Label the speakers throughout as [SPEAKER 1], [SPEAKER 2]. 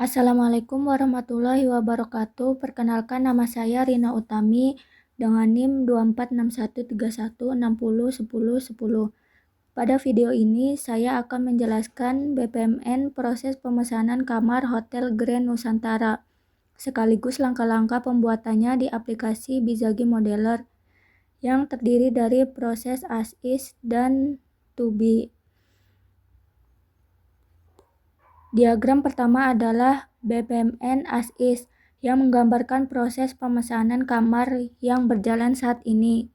[SPEAKER 1] Assalamualaikum warahmatullahi wabarakatuh. Perkenalkan, nama saya Rina Utami dengan NIM 246131601010. Pada video ini saya akan menjelaskan BPMN proses pemesanan kamar Hotel Grand Nusantara sekaligus langkah-langkah pembuatannya di aplikasi Bizagi Modeler yang terdiri dari proses as is dan to be. Diagram pertama adalah BPMN as is yang menggambarkan proses pemesanan kamar yang berjalan saat ini.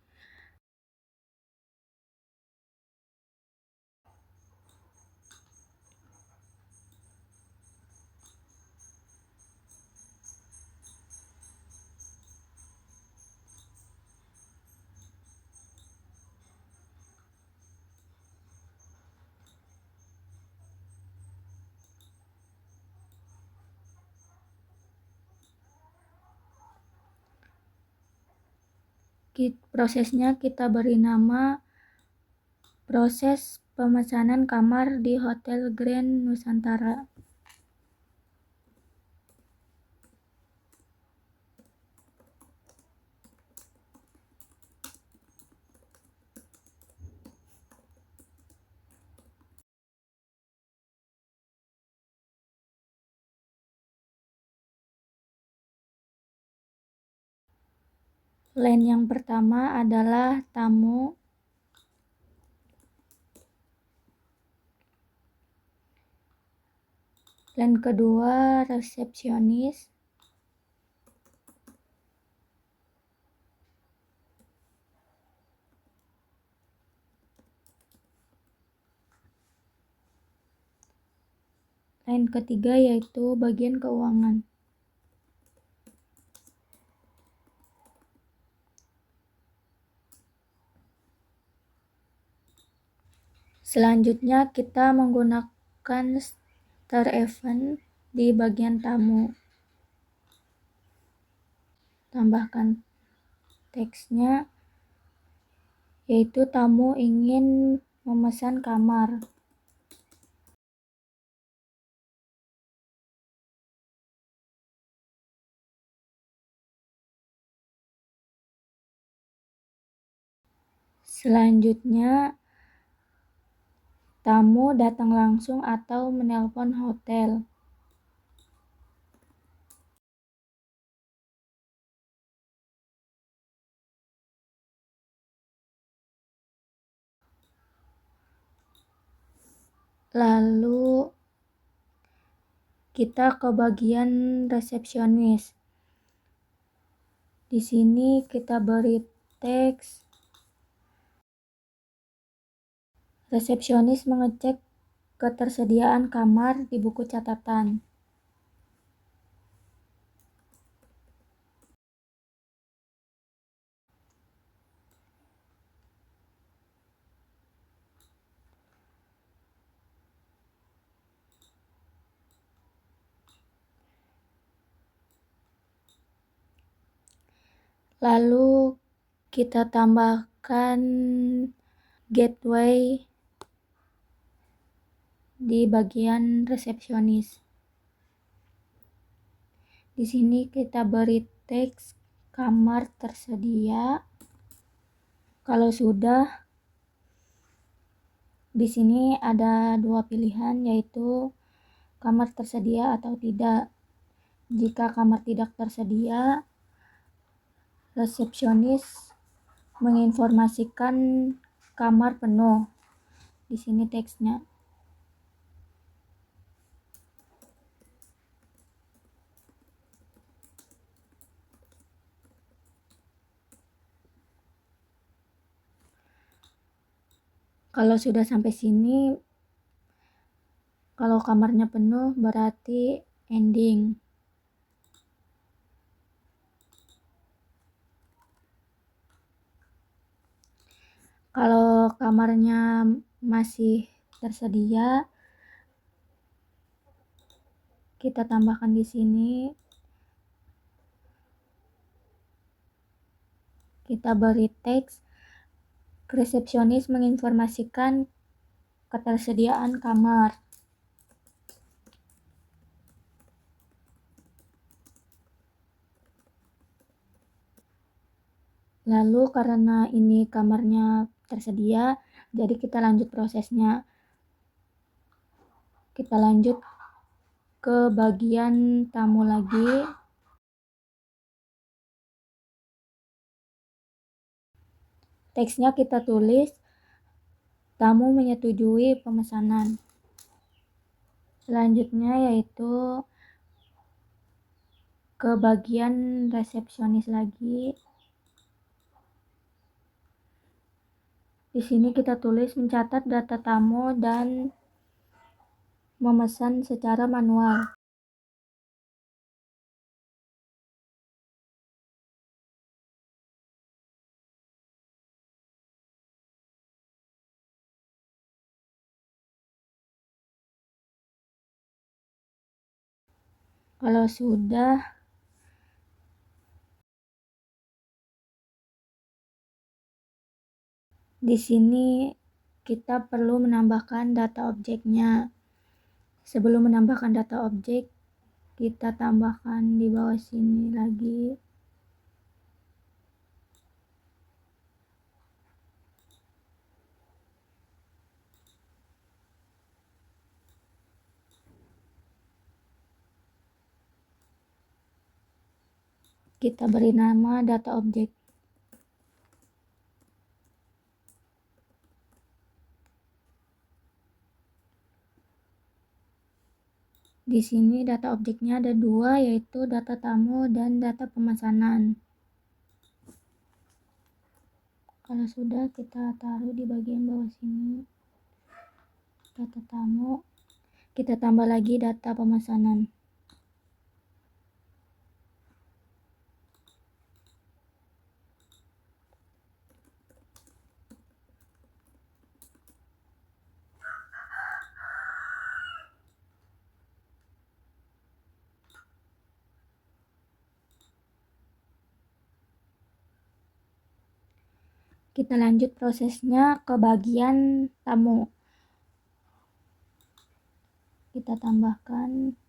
[SPEAKER 1] Prosesnya kita beri nama proses pemesanan kamar di Hotel Grand Nusantara. Line yang pertama adalah tamu. Line kedua resepsionis. Line ketiga yaitu bagian keuangan. Selanjutnya kita menggunakan star event di bagian tamu. Tambahkan teksnya, yaitu tamu ingin memesan kamar. Selanjutnya, tamu datang langsung atau menelpon hotel. Lalu kita ke bagian resepsionis. Di sini kita beri teks. Resepsionis mengecek ketersediaan kamar di buku catatan. Lalu kita tambahkan gateway di bagian resepsionis. Di sini kita beri teks kamar tersedia. Kalau sudah, di sini ada dua pilihan, yaitu kamar tersedia atau tidak. Jika kamar tidak tersedia, resepsionis menginformasikan kamar penuh. Di sini teksnya. Kalau sudah sampai sini, kalau kamarnya penuh berarti ending. Kalau kamarnya masih tersedia, kita tambahkan di sini. Kita beri teks, resepsionis menginformasikan ketersediaan kamar. Lalu karena ini kamarnya tersedia, jadi kita lanjut prosesnya. Kita lanjut ke bagian tamu lagi. Teksnya kita tulis, tamu menyetujui pemesanan. Selanjutnya yaitu ke bagian resepsionis lagi. Di sini kita tulis mencatat data tamu dan memesan secara manual. Kalau sudah, di sini kita perlu menambahkan data objeknya. Sebelum menambahkan data objek, kita tambahkan di bawah sini lagi. Kita beri nama data objek. Di sini data objeknya ada dua, yaitu data tamu dan data pemesanan. Kalau sudah, kita taruh di bagian bawah sini. Data tamu. Kita tambah lagi data pemesanan. Kita lanjut prosesnya ke bagian tamu. Kita tambahkan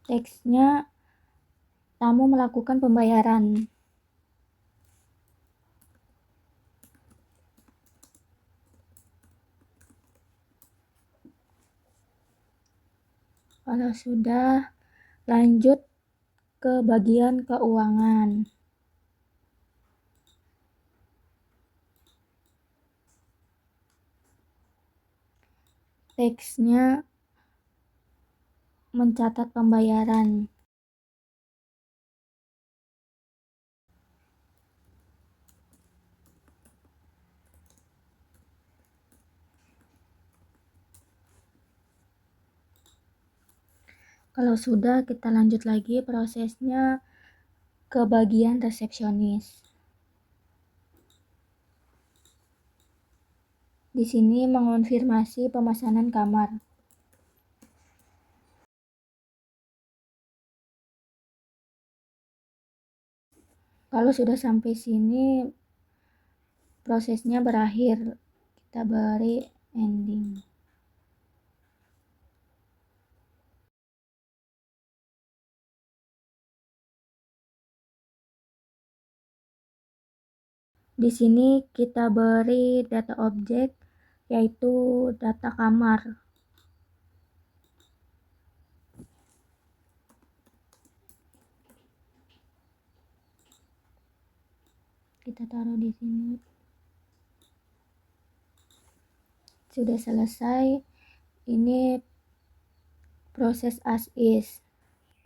[SPEAKER 1] teksnya, tamu melakukan pembayaran. Kalau sudah, lanjut ke bagian keuangan. Teksnya mencatat pembayaran. Kalau sudah, kita lanjut lagi prosesnya ke bagian resepsionis. Di sini mengonfirmasi pemesanan kamar. Kalau sudah sampai sini, prosesnya berakhir. Kita beri ending. Di sini kita beri data objek, yaitu data kamar. Kita taruh di sini. Sudah selesai. Ini proses as is.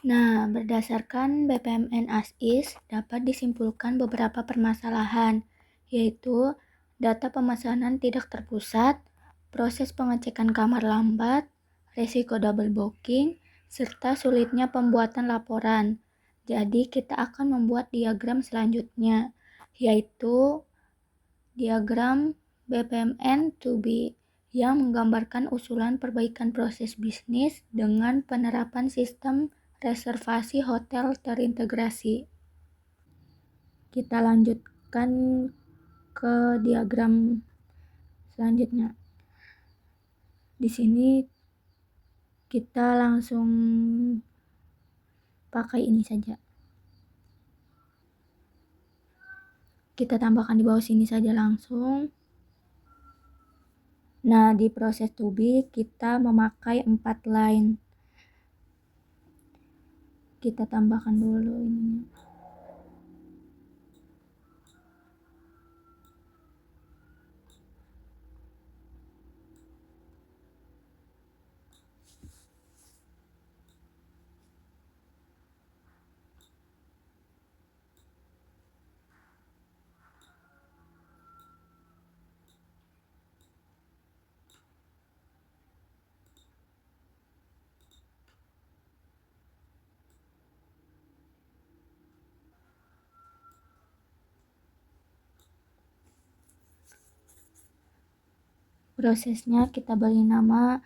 [SPEAKER 1] Nah, berdasarkan BPMN as is dapat disimpulkan beberapa permasalahan, yaitu data pemesanan tidak terpusat, proses pengecekan kamar lambat, resiko double booking, serta sulitnya pembuatan laporan. Jadi kita akan membuat diagram selanjutnya, yaitu diagram BPMN to be yang menggambarkan usulan perbaikan proses bisnis dengan penerapan sistem reservasi hotel terintegrasi. Kita lanjutkan ke diagram selanjutnya. Di sini kita langsung pakai ini saja. Kita tambahkan di bawah sini saja langsung. Nah, di proses to be kita memakai 4 line. Kita tambahkan dulu ini. Prosesnya kita beri nama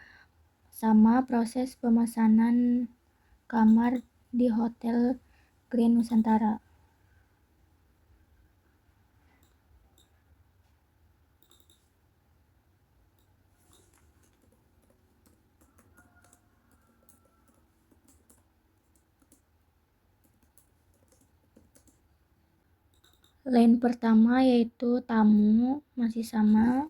[SPEAKER 1] sama proses pemesanan kamar di Hotel Grand Nusantara. Line pertama yaitu tamu, masih sama.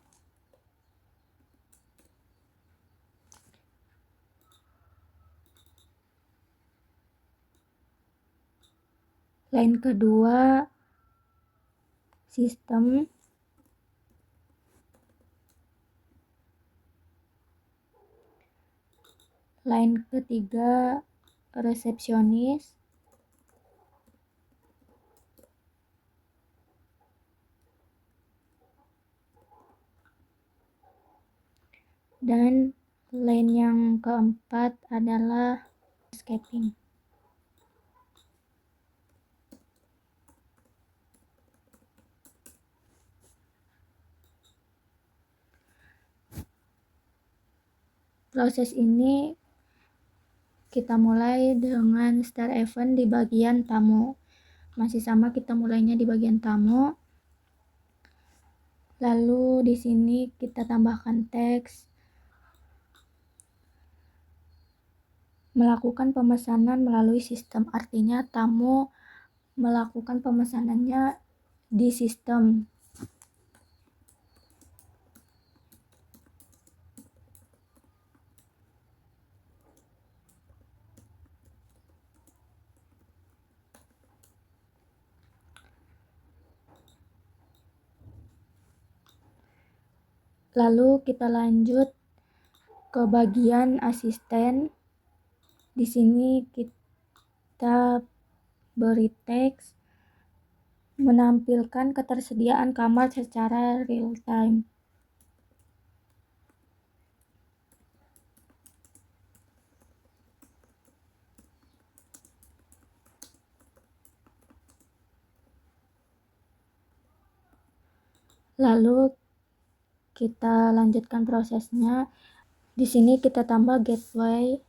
[SPEAKER 1] Line kedua sistem. Line ketiga resepsionis. Dan line yang keempat adalah housekeeping. Proses ini kita mulai dengan start event di bagian tamu. Masih sama, kita mulainya di bagian tamu. Lalu di sini kita tambahkan teks. Melakukan pemesanan melalui sistem, artinya tamu melakukan pemesanannya di sistem. Lalu kita lanjut ke bagian asisten. Di sini kita beri teks menampilkan ketersediaan kamar secara real time. Lalu kita lanjutkan prosesnya. Di sini kita tambah gateway.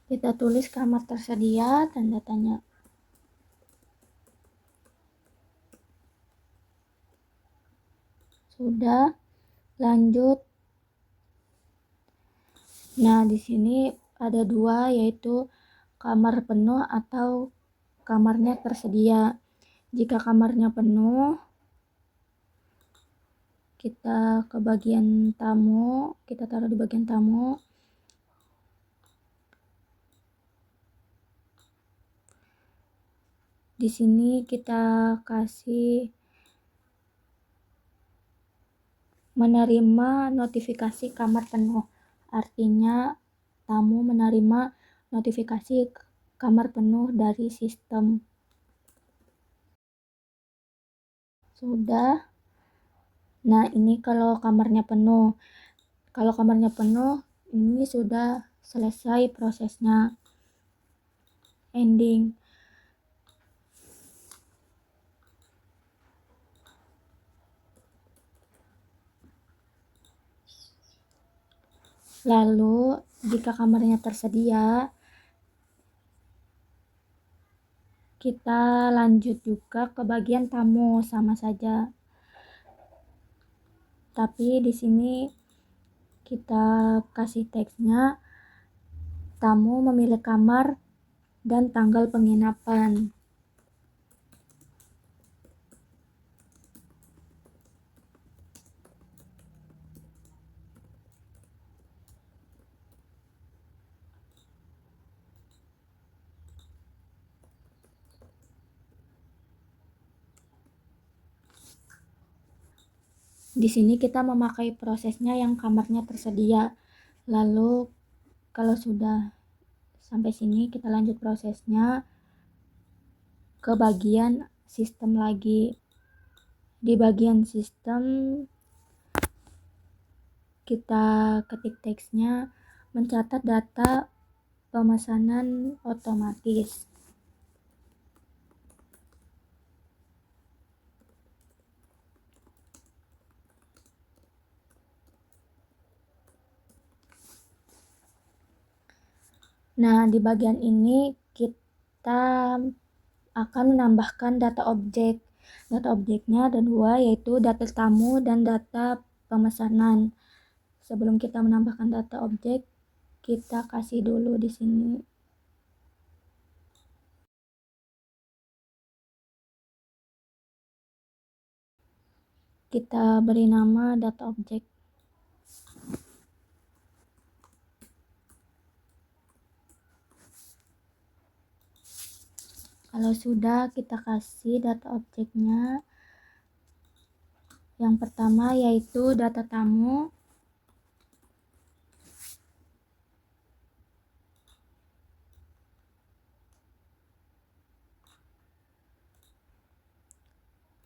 [SPEAKER 1] Kita tulis kamar tersedia, tanda tanya. Sudah, lanjut. Nah, di sini ada dua, yaitu kamar penuh atau kamarnya tersedia. Jika kamarnya penuh, kita ke bagian tamu, kita taruh di bagian tamu. Di sini kita kasih menerima notifikasi kamar penuh, artinya tamu menerima notifikasi kamar penuh dari sistem. Sudah. Nah, ini kalau kamarnya penuh. Kalau kamarnya penuh, ini sudah selesai prosesnya. Ending. Lalu, jika kamarnya tersedia, kita lanjut juga ke bagian tamu, sama saja. Tapi di sini kita kasih teksnya, tamu memilih kamar dan tanggal penginapan. Di sini kita memakai prosesnya yang kamarnya tersedia. Lalu kalau sudah sampai sini kita lanjut prosesnya ke bagian sistem lagi. Di bagian sistem kita ketik teksnya, mencatat data pemesanan otomatis. Nah, di bagian ini kita akan menambahkan data objek. Data objeknya ada dua, yaitu data tamu dan data pemesanan. Sebelum kita menambahkan data objek, kita kasih dulu di sini. Kita beri nama data objek. Kalau sudah, kita kasih data objeknya. Yang pertama yaitu data tamu.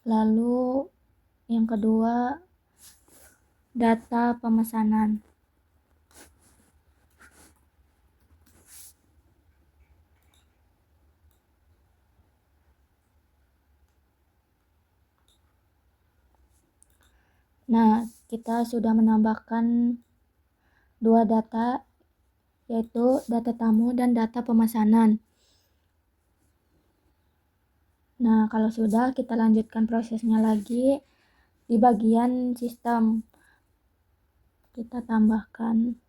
[SPEAKER 1] Lalu yang kedua, data pemesanan. Nah, kita sudah menambahkan dua data, yaitu data tamu dan data pemesanan. Nah, kalau sudah, kita lanjutkan prosesnya lagi di bagian sistem. Kita tambahkan.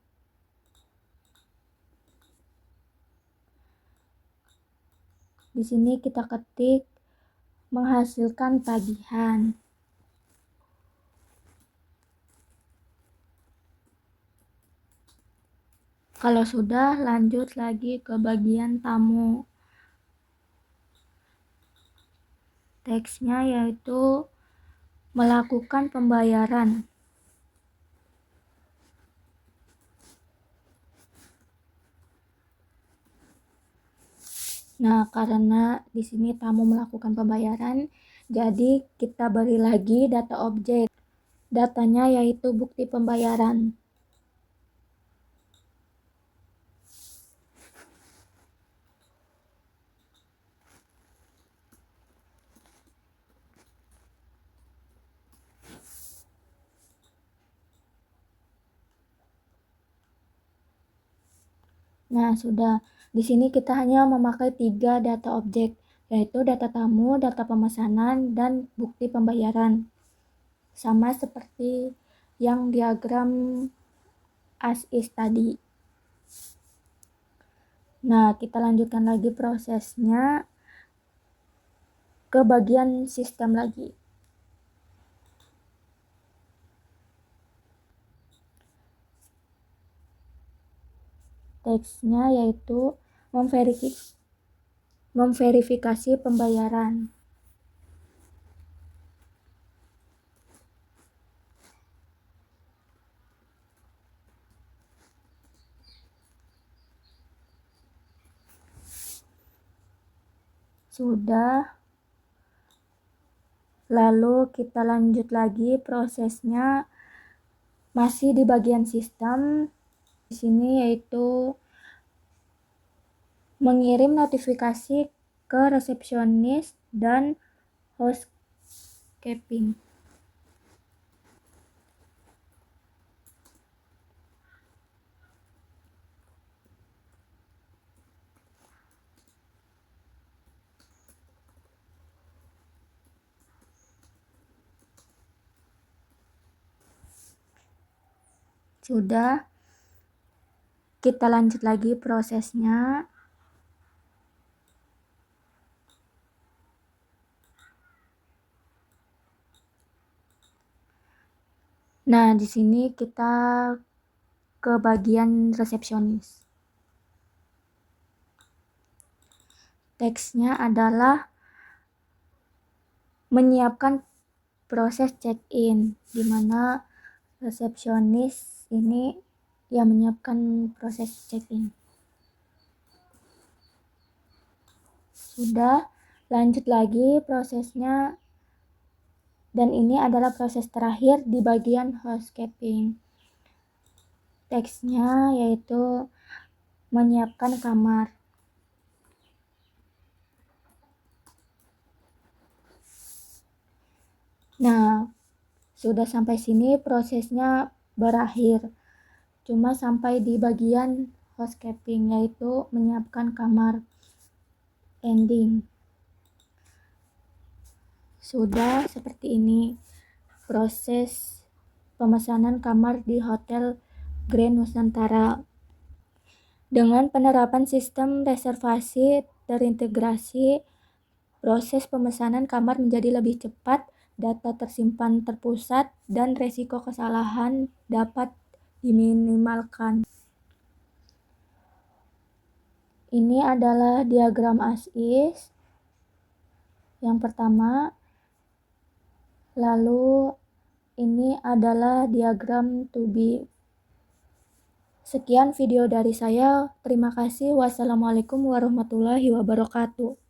[SPEAKER 1] Di sini kita ketik menghasilkan tagihan. Kalau sudah, lanjut lagi ke bagian tamu. Teksnya yaitu melakukan pembayaran. Nah, karena di sini tamu melakukan pembayaran, jadi kita beri lagi data objek. Datanya yaitu bukti pembayaran. Nah, sudah. Di sini kita hanya memakai 3 data objek, yaitu data tamu, data pemesanan, dan bukti pembayaran. Sama seperti yang diagram as is tadi. Nah, kita lanjutkan lagi prosesnya ke bagian sistem lagi. Teksnya yaitu memverifikasi pembayaran. Sudah. Lalu kita lanjut lagi prosesnya masih di bagian sistem. Di sini yaitu mengirim notifikasi ke resepsionis dan housekeeping. Sudah. Kita lanjut lagi prosesnya. Nah, di sini kita ke bagian resepsionis. Teksnya adalah menyiapkan proses check-in, di mana resepsionis ini yang menyiapkan proses check-in. Sudah, lanjut lagi prosesnya, dan ini adalah proses terakhir di bagian housekeeping. Teksnya yaitu menyiapkan kamar. Nah, sudah sampai sini prosesnya berakhir. Cuma sampai di bagian housekeeping, yaitu menyiapkan kamar. Ending. Sudah seperti ini proses pemesanan kamar di Hotel Grand Nusantara. Dengan penerapan sistem reservasi terintegrasi, proses pemesanan kamar menjadi lebih cepat, data tersimpan terpusat, dan resiko kesalahan dapat diminimalkan. Ini adalah diagram as is yang pertama, lalu ini adalah diagram to be. Sekian video dari saya. Terima kasih. Wassalamualaikum warahmatullahi wabarakatuh.